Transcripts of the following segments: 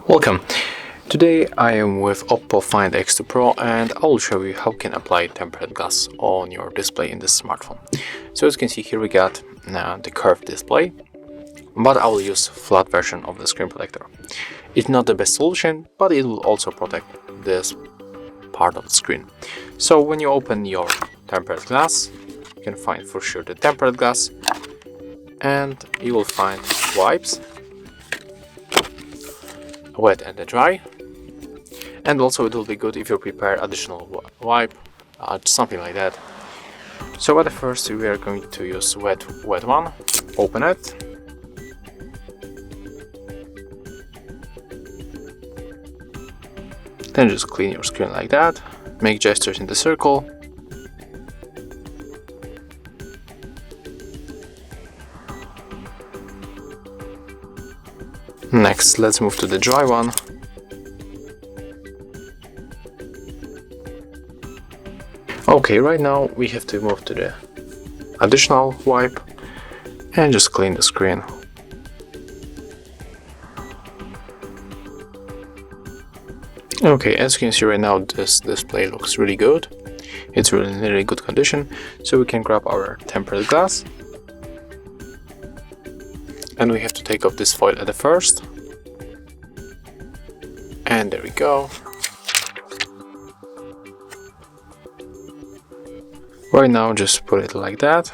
Welcome! Today I am with OPPO Find X2 Pro and I will show you how you can apply tempered glass on your display in this smartphone. So as you can see here we got the curved display, but I will use flat version of the screen protector. It's not the best solution, but it will also protect this part of the screen. So when you open your tempered glass, you can find for sure the tempered glass, and you will find wipes, wet and dry, and also it will be good if you prepare additional wipe, something like that. So at first we are going to use wet one. Open it, then just clean your screen like that, make gestures in the circle, next let's move to the dry one. Okay, right now we have to move to the additional wipe and just clean the screen. Okay, as you can see right now, this display looks really good. It's really in really good condition. So we can grab our tempered glass, and we have to take off this foil at the first. And there we go. Right now, just put it like that.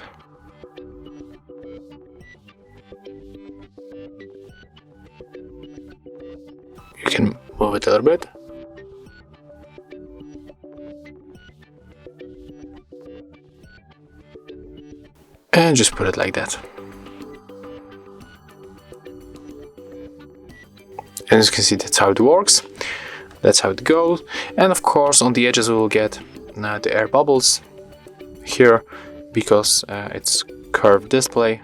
You can move it a little bit. And just put it like that. And as you can see, that's how it works. That's how it goes. And of course, on the edges we will get the air bubbles here because it's curved display.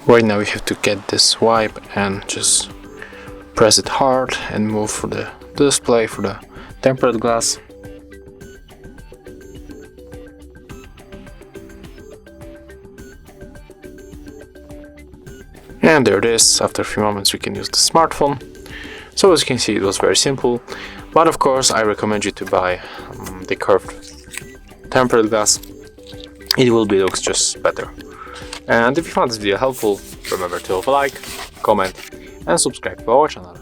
Right now we have to get this wipe and just press it hard and move for the display, for the tempered glass. And there it is. After a few moments we can use the smartphone. So as you can see, it was very simple, but of course I recommend you to buy the curved tempered glass. It will be looks just better. And if you found this video helpful, remember to leave a like, comment and subscribe to our channel.